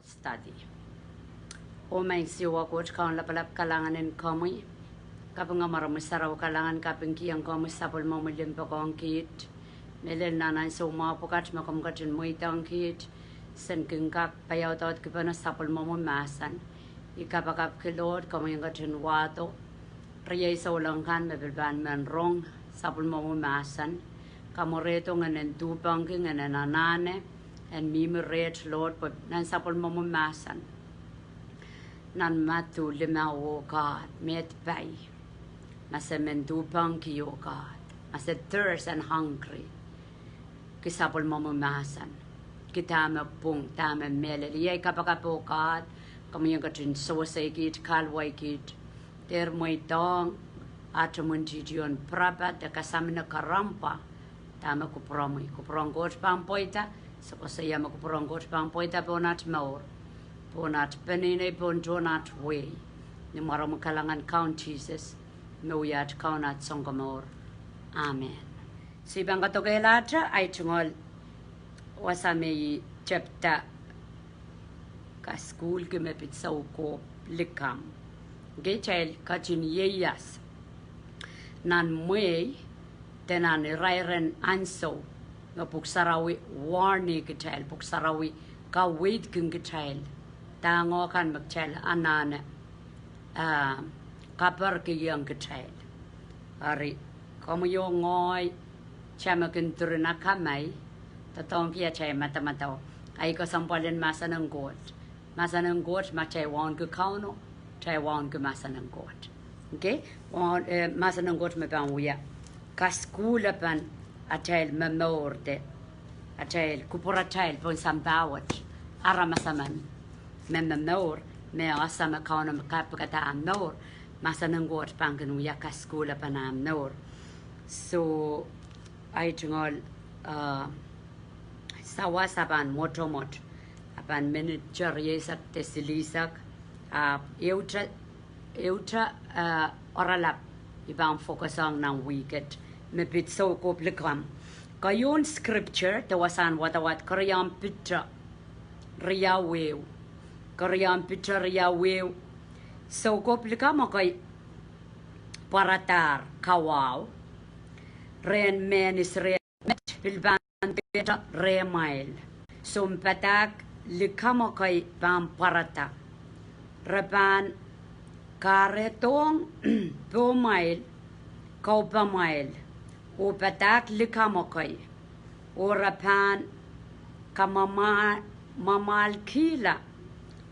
Study. O may siwa ko kaon lapalap kalangan in kami. Kapag nga maramasaraw kalangan kapag kiyang kami sapol mo malimpa ko ang kit. Melel nanay so mapukat makamkatin mo itang kit. Sen kingkak payaw tawat kipa na sapol mo masan. Ikapakap kilod kami yung katin wato. Riyay sa ulang kan mabilban man rong sapol mo masan. Kamoreto nga nendupang ki nga nanane. And mimi red Lord, but nan sapol mo masan. Nan Mathew Likamw, God, met bay. Masa mendupang ki, O God. Masa thirst and hungry. Kisapol mo masan. Kitama pung, tama mele. Liyay kapakapo, God. Kami yung katin sosay kit, kalway kit. Der mo itong atamunti diyon prabat, da kasama na karampa. Tama kupromoy. Kuprong God pampoita. So saya makupurong kot pang poita ponat maur ponat penine pon donat way ni maram kalangan count Jesus no yat kaunat Soukohp. Amen. Si bang katogelata ay tungol wasame chapter ka school ke mepit Soukohp Likamw gechel kachin yeyas nan mwe tenan rairen anso nga puksarawi warning kitail puksarawi ka wait king kitail tango kan magchail anana kapar ki yang kitail ari komo yo ngoy chama kinturna kamay tatong kia chay mata ay ko sampalin masa ng god ma chay wan ko kauno chay wan ko masa ng god okay wan masa ng god me panguya kaskula pan Atel memorde, atel kupura atel pon sambawat, aramasaman, memor, me asama kauna kapagata amnor, masanangot pangkanu yakaskula panam nor. So, ay tungol sawasaban motomot, apan manager yesak tesilisak, eutra oralap, ibang focusang ng wicked. Mepit Soukohp Likamw. Kayon scripture tawasan watawat karyam pitra riyawew. Karyam pitra riyawew. Soukohp Likamw kay paratar kawaw. Ren menis re met bilban pitra remail. Sumpatak Likamw kay pamparata. Repan karetong pumail kaupamail. O patak Likamw kay o rapan mamal kila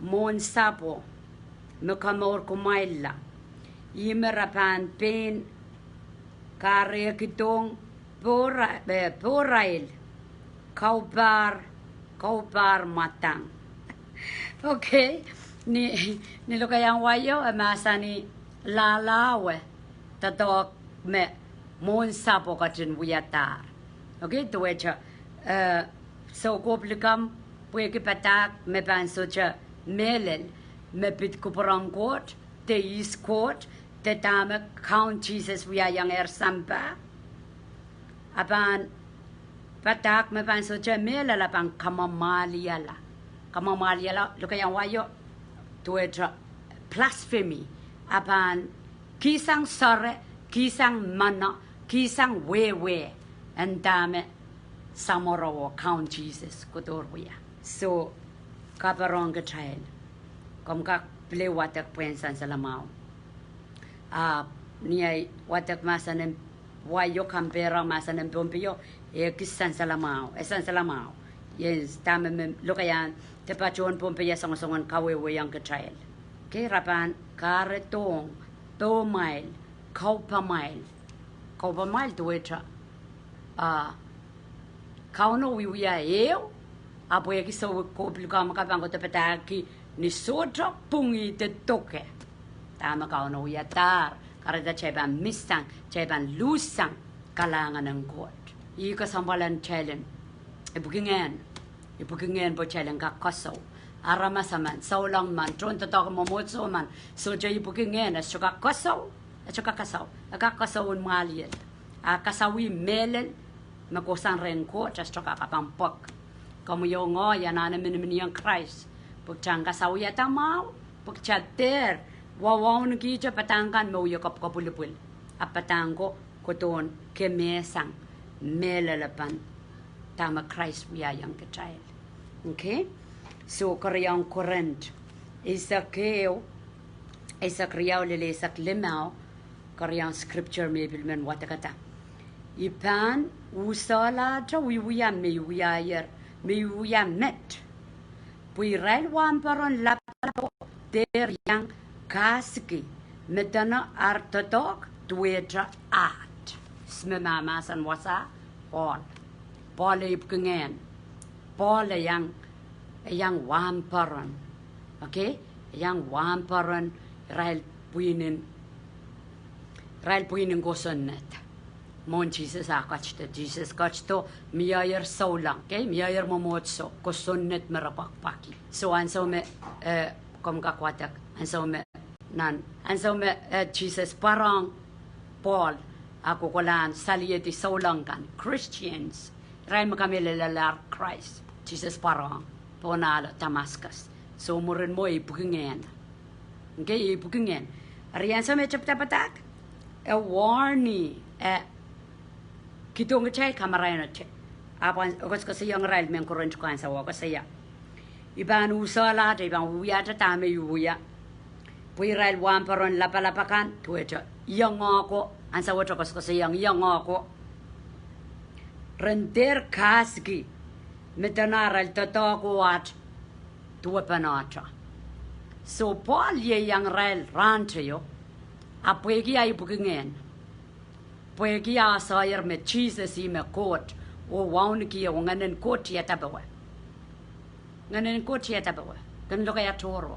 mon sapo mekamor kumaila imerapan pen kare kitong porail kaupar matang. Okay, ni lo kayang wayo masa ni lalawe tatok me mon sapo katin buyatar. Okay, to which Soukohp Likamw pueki patak me panso cha melel me pit kuporangkot te iskot te tame count Jesus we are young sampa apan patak me panso cha melel apan kamamaliala lo kayang wayo to which blasphemy apan kisang sare kisang mana kisang wewe and dame samoro count Jesus kutorwia so kaparong katrail kom kak ple watak pensan salamao niay watak masanem wayo kampera masanem pompio kisan salamao yes tame lokayan te pachon pompia songon kawewe yang katrail ke rapan karetong tomail kaupamail tuwetra kauno wiya eu apo yaki Soukohp Likamw kapango te pataki ni sotra pungi te toke tama kauno wiya tar karada cheban mistang cheban lusang kalangan ng god ika sambalan chelen ibukingen po chelen kakaso arama saman saulang man tron tatok momotso man so jay ibukingen as kakaso Akakasaw maliel. Akasawi melel. Makosan renko. Just kakapampak. Kamu yung yan na namin yung Christ. Pagchanga sauya tamau, pagchater, wawaun kija patangan mo yakap kapulipul. Apatango koton kemesang melalapan tama Christ wiyayang child. Okay? So karyang Corinth isakeo isakriyaw lele isak limaw karyang scripture maybe men watakata. Ipan usala cha wiwiyam me wiyayer me wiyam met. Puiral wamparon lapapo der yang kaski metana artotok tuetra at. Smemama san wasa Paul. Paul ipkengen. Paul yang wamparon. Okay? Yang wamparon rail puinin gosonnet. Mon Jesus akachto. Jesus kachto miyayer saulang. Okay? Miyayer momotso. Gosonnet merapakpaki. So anso me kom kakwatak. Anso me Jesus parang Paul ako kolan salieti saulang kan Christians. Rail makamilalalar Christ. Jesus parang ponalo Damascus. So murin mo ipukingen. Okay, ipukingen. Ariyan sa may chapter patak. A warning. Kitong chay kamarayan na chay. Apan kasi yung rail men Corinth kan sa wako saya. Iban usala ibang uya ta tame uya. Pui rail wamparon lapalapakan tuwecha. Yang ako ansa wacho kasi yang ako. Render kasgi metanaral tatako at tuwapanatra. So Paul ye yang rail rancho apwegi ay bukingen. Pwegi asayar me Jesus me court o waun ki o nganen court yatabawa. Nganen court yatabawa. Kan loka ya toro.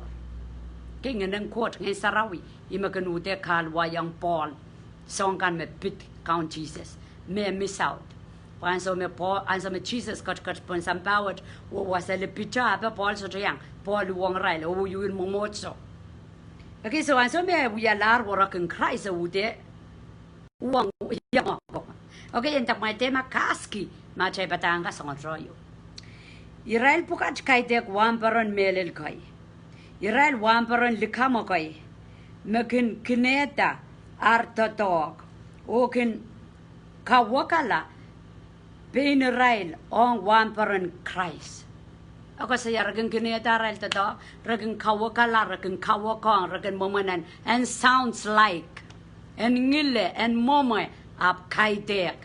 Ke nganen court ngai sarawi imakanu de kalwa yang Paul songkan me pit count Jesus me miss out. Anso me Paul anso me Jesus kat pon sampawat o wasale picha pa Paul so yang Paul wong rail o yun momotso. Okay, so anso me we alar work in Christ o de wong yang ako. Okay, entak may tema kaski machay batanga sa royo. Israel pukat kay dek wamparon melel kay. Israel wamparon Likamw kay. Makin kineta artotok o kin kawakala Pain rail on wamparan Christ. Ako saya ragan kineta rail tato, ragan kawakala, ragan kawakong, ragan momanan, and sounds like, and ngile, and momoy, ap kaitek,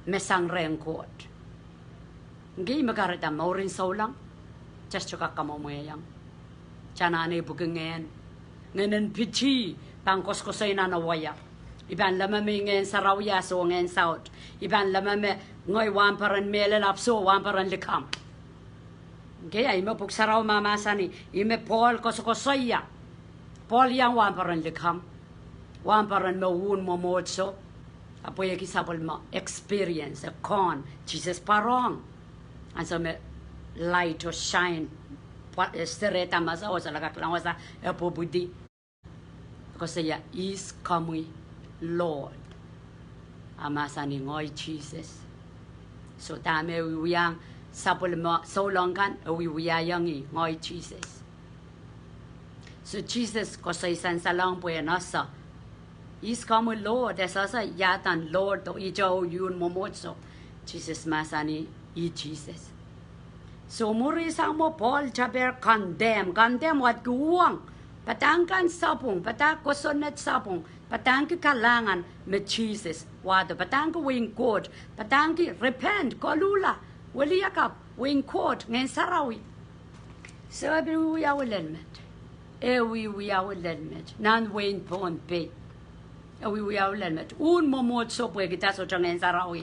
mesang renkot. Ngi magarita maurin saulang, just chuka kamomoyang. Chanane bugengen, ngenen pichi, pangkos ko sa inanawaya. Iban lamame ngayon sa rawya so ngayon south. Iban lamame ngoy wamparan melelap so wamparan Likamw. Okay, ay mo pug saraw mamasani. Ime Paul kosokosoya. Paul yang wamparan Likamw. Wamparan mo wun mo motso. Apoy kisapol mo experience a con. Jesus parong. And so me light or shine. Sereta masa o sa lagaklang wasa epobudi. Kasi ya is coming. Lord, amasani ngoy Jesus. So tame wiyang sapol mo so long kan wiyayang ngoy Jesus. So Jesus kosay san salang po nasa. Is come Lord, esa sa yatan Lord to ijo yun momotso. Jesus masani Jesus. So muri sa mo Paul chaber condemn what guwang. Patangkan sapong, patak kosonet sapong, patangki kalangan me Jesus, wado patangki wing court, patangki repent, kolula, waliyakap, wing court, ngayon sarawi. So every we are element, we are element, nan wing pon pe, we are element, un momot so pwe kita so ngayon sarawi.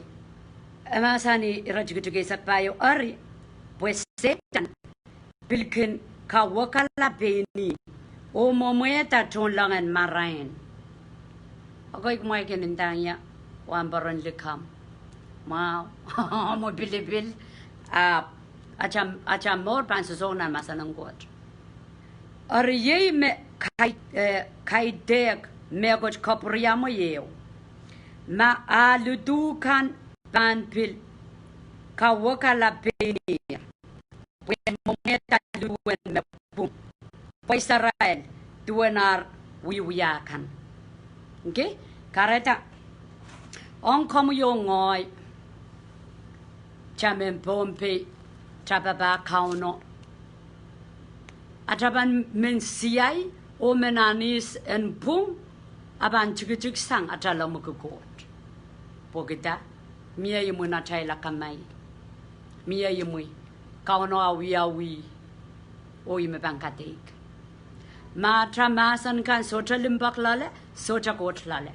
Amasani irajigitugi sa payo ari, pues Satan, bilkin kawakala peni. O momoyeta ton langan marain. Ako'y kumain kinintang ya. Wamparan Likamw. Mau. Mo bilibil. Acham mor pansusonan masanang kot. Ariyay me kay dek megot kapriya mo yew. Maaludukan panpil. Kawakala penir. When mometa luwen me Israel tuenar wiyakan. Okay? Kareta on komu yo ngoi chamen pompe chababa kauno ataban mensiai o menanis en pung aban chigchig sang atalamukukot pogita mia yumuna chai lakamai mia yumui kauno awi o yime bankatik ma tramasan kan socha limbak lale socha kot lale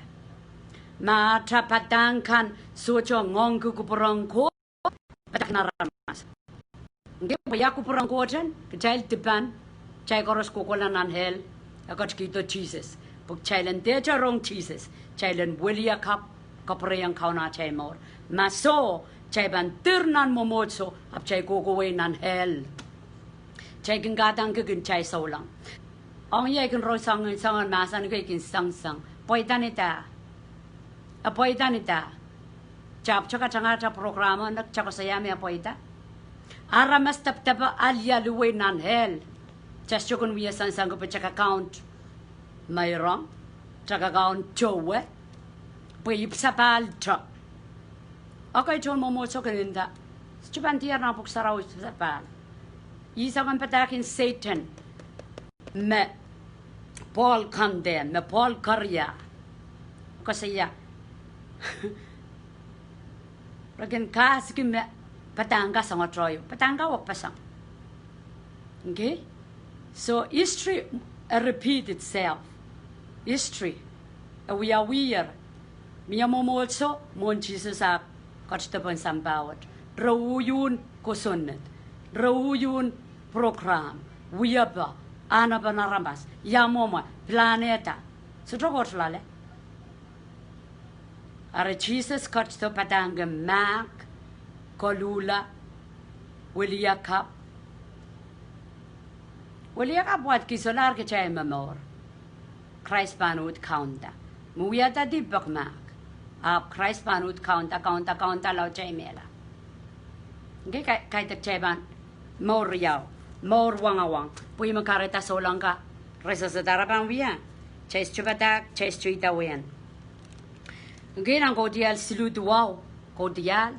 ma trapatang kan socha ngong kukurang ko patak naramas nge ya kukurang ko chen kachal tipan chai koros kokolanan hel akot kito Jesus puk chailen teja rong Jesus chailen welia kap kapreyang kauna chai mor maso chai ban tirnan momotso ap chai kokowe nan hel chai kin gadang kin chai solang ong ye kin ro sang masan ke kin sang poitanita chap chaka changa cha programa nak chaka sayami apoita aramas tap alia luwe nan hel just chokun wiya sang ko chaka count mayron chaka count chowe pui sapal cha okay chon momo chokinda chuban tiar na puk sarau sapal isagan patakin Satan me Paul kande me Paul karya kasaya Ragen kas ki me patanga sanga troyo patanga wak pasang okay so history repeat itself history we are weird miya momo also mon Jesus a kachtapan sambawat rawuyun kosonet rawuyun program wiyaba anabanaramas yamoma planeta so trogotlale are Jesus kachto patanga mak kolula Likamw wat kisolar ke chay mamor Christ panut kaunta muyata di bakmak ap Christ panut kaunta lau chay mela nge kay tak chay ban mor yaw mor wangawang puy makareta solangka resa sa darabang wiya chay chupatak chay chuita wiyan nge nang kodial silut wow kodial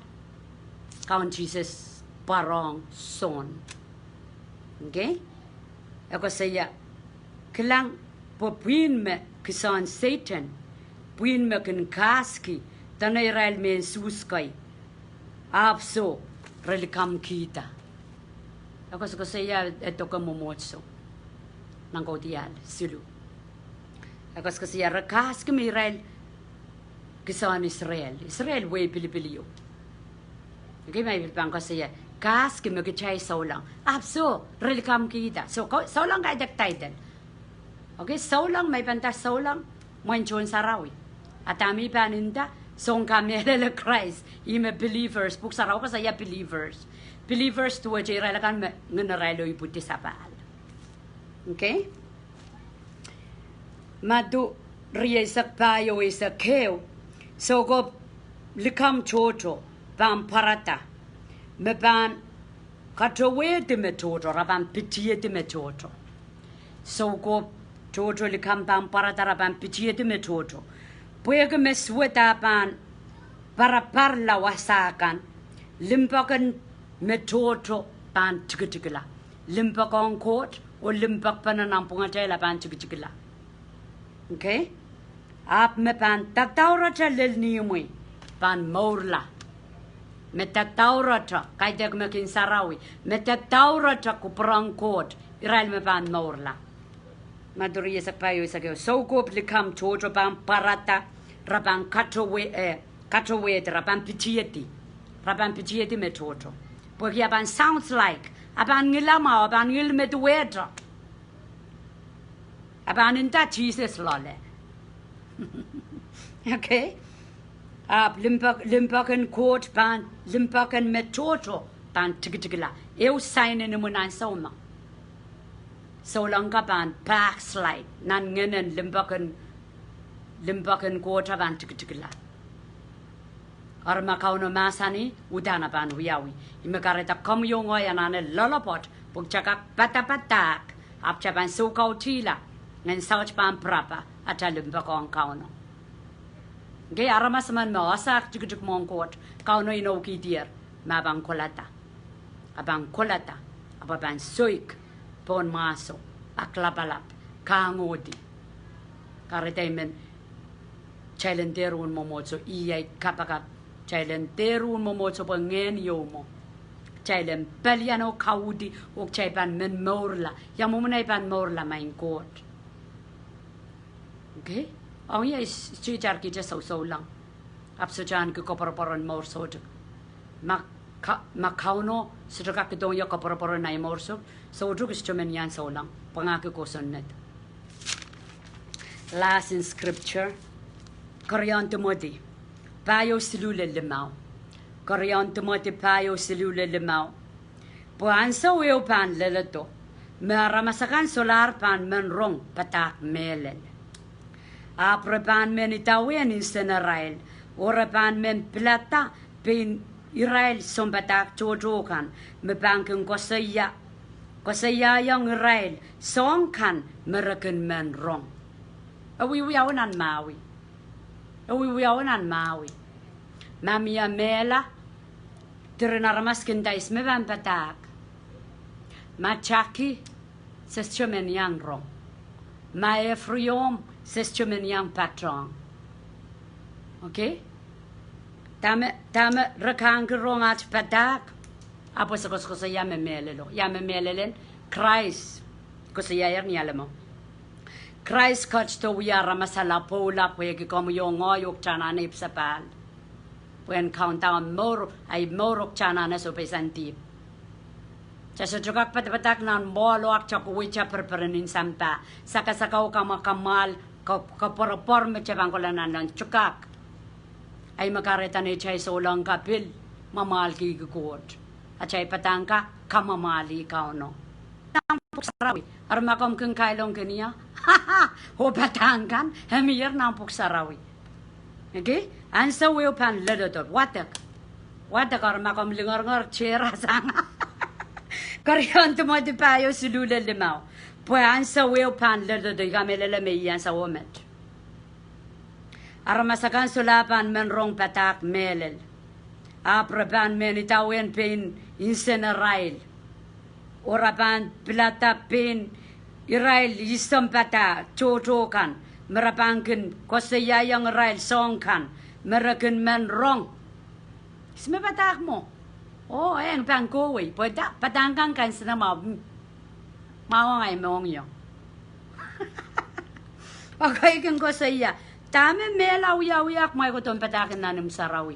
kaun Jesus parong son okay ako saya kelang popuin me kisan Satan puin me ken kaski tanay Israel men suskay apso Likamw kita ako saya eto ka momotso nang kodial silu ako saya kaski me Israel kisan Israel way pilipiliyo okay may bilpang ko saya kas ki magchay saulang apso Likamw kita so saulang kay dak title okay saulang may panta saulang monchon sarawi atami paninda song kamele Christ ime believers puk saraw pa saya believers to jay kan ngenarelo iputi sapal okay madu riyesak payo isak keo Soukohp Likamw chocho ban parata me ban katowe de metodo raban pitie de metodo Soukohp chocho Likamw ban parata raban pitie de metodo puega me sweta ban para parla wasakan limpakan metodo ban tikitikila limpakan court o limpak pananampunga tela ban tikitikila okay ap me pan tataura cha lel niumui pan morla me tataura cha kaidek me kin sarawi me tataura cha kuprang court Israel me pan morla maduri yesak payo isakyo Soukohp Likamw chocho pan parata raban katowe raban pitieti me chocho porque aban sounds like aban ngilama aban ngilmet wedra aban inta Jesus lole okay limpakan court ban limpakan metodo ban tikitikila eu sign in munan soma so langka ban backslide nan ngenen limpakan court ban tikitikila arma kauno masani udana ban wiyawi imakareta komyo ngoyanane lolopot pugchaka patapatak ap chapan Soukohp tila ngan sauch pan prapa atalum bakong kauno. Gay aramas man mo asak jujuk mongkot kauno inoki dear mabang kolata. Abang kolata ababan soik pon maso aklapalap kangodi. Karetaimen chailenterun momozo iyay kapakap chailenterun momozo pengen yomo. Chailen peliano kaudi ok chaipan men morla yamumunay pan morla main court. Okay? Ang iya ischichar kita so lang. Apsujan ke koporoporon mor soduk. Makauno sedekah ketong ya koporoporon nai morso soduk istumen yan so lang. Pangake ko sunnet. Last in scripture. Koryan Timothy. Payo silule limau. Koryan Timothy payo silule limau. Puan sa weo pan leleto. Meramasakan solar pan menrong patak melel. Aprepan men Itawen in Senerail, Orepan men Plata, Pin Irail Sombatak Jojokan, Mebankin Kosaya young Irail, Song kan, American men wrong. We are on Maui. We are on Maui. Mamia Mela, Trinaramaskin dice Mevan Patak. Machaki, says Chumen Yang wrong. My Efriom. Sister yang patron. Okay? Tama rekang kerong at patak. Apo sa kosa yame melelo. Yame melelen. Christ. Kosa yayar ni alam mo. Christ coach to wiyara masala pola kwegi komo yung ngoyok chana nip sa pal. When count down more ay morok chana na so pesantip. Sa jugak patak nan bolo ak chakuwi cha perperenin sampa. Saka kamakamal kaporapor me chabang ko lang ng chukak ay makareta ni chay solang kapil mamal ki gukot at chay patangka kamamali ka no nampuk sarawi armakom kung kailong kaniya ho patangkan hemir nampuk sarawi okay ansa weo pan ledotor watak armakom lingar chera sanga karyan tumodi payo silule limau Puan sa weo pan lado de gamelele me yan sa womet. Aramasakan sulapan men rong patak melel. Aprapan men Itawen pen insenerail. Orapan plata pen irail isam pata chochokan. Merapankin kosaya yang rail songkan. Merakin men rong. Isme patak mo. Oh, ang pangkowi. Pwede patangkan kan sinama. Mawang ay mong yun. Okay, kung ko sa iya. Tame mela uyawiyak may ko itong patakin na nim sarawi.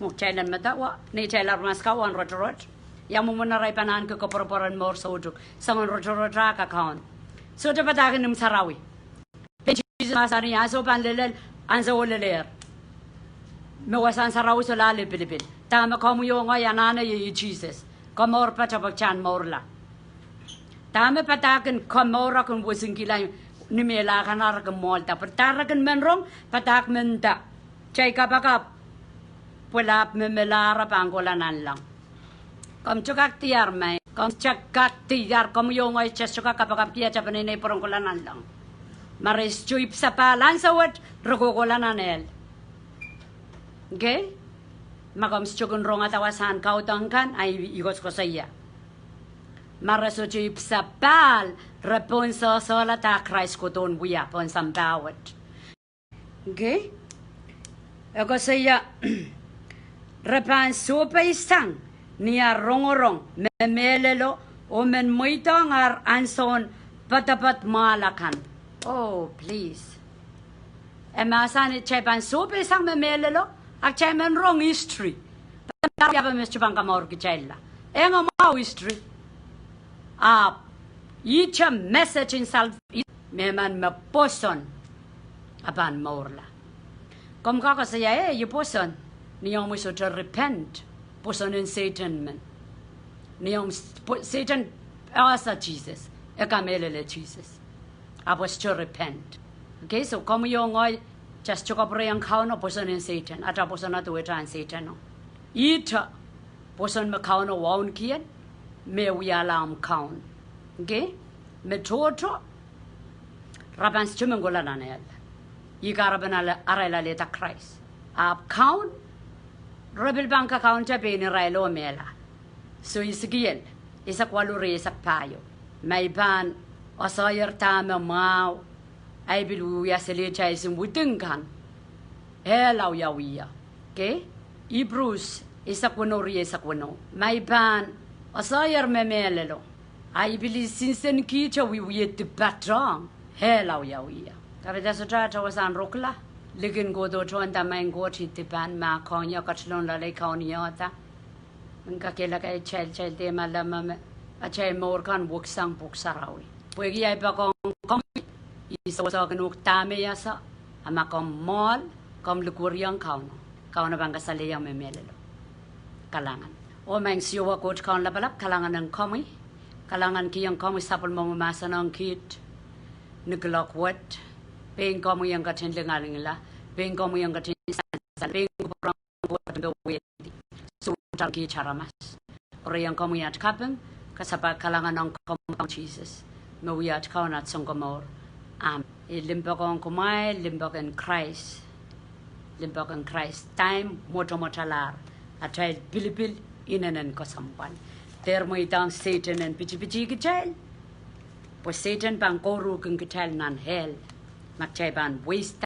Mukchailan matawa. Ni chailar mas kawan rotorot. Yamu mo na ray panahan ko kaporoporan mo sa udok. Sangon rotorot raka kaon. So ito patakin nim sarawi. Penchis masari aso panlelel. Ansa ulilir. Mawasan sarawi sa lali Pilipin. Tama ko mo yung ayanana yung Jesus. Kamor pa chabagchan morla. Tama patakan kamora kung busing kilay nimela kanar ke molta pertarakan menrong patak menta cai kapakap pulap memelara pangkolanan lang kam cukak tiar mai kam cakak tiar kam yung ay cukak kapakap kia capanay porongkolanan lang maris cuip sa palan sawat rokokolanan el okay makam cukun rong atawasan kautangkan ay igos ko saya Maraso chip sa pal, repon sa sola ta Christ ko ton buya pon sambawat. Okay? Ako saya repan sopa isang niya rongorong memelelo o men moitong ar anson patapat malakan. Oh, please. Emasan it chepan sopa isang memelelo ak chemen wrong history. Tapi apa mesti bang kamor kicella. Enga mau history. Each a message in self meman maposon apan morla. Kom kaka saya you poson niyong mo to repent poson in Satan man. Niyong Satan asa Jesus ekamelele Jesus. Apos to repent. Okay, so kom yung oy just chok apre yang kaon no poson in Satan ata poson na to etan Satan no. Ita poson ma kaon no waun kien me wi alam kaon. Okay? Metoto raban stumengola nanel. Yigarabana arela leta Christ. Account rebel bank account be ni railo mela. So isigiel isak walure isak payo. May ban osayer tama mau ay bilu yasele chaisin wudingan. Hello yawiya. Okay? Hebrews isak wano ri isak wano. May ban osayer memelelo. I believe since then kicha we yet the batrang. Hello yawiya. Kapita sa trata was an rokla. Ligin go do to and the man go to the ban ma konya katlon la lake on yata. Nkakela kay child de malama a child more can book sang book sarawi. Pwegi ay pa kong isa sa kanuk tame yasa ama kom mall kom lukuriang kauno. Kauno bang kasaliyang memelelo. Kalangan. O mang siwa coach kaun labalap kalangan ng komi. Kalangan kiyang komi sapol mo mamasa ng kit. Nukulok what? Paying komi yang katin lingalingila. Paying komi yang katin san. Paying kurang what the way. So tangki charamas. Ore yang komi at kapeng kasapa kalangan ng komi Jesus. Mawi at kaun at songkomor. Limbok ang kumay, limbok in Christ. Limbok in Christ. Time motomotalar. At child bilipil inanan kosampan. Termo itang Satan and pichi-pichi kichel. Po Satan pang koru kung kichel nan hell. Magchay ban waste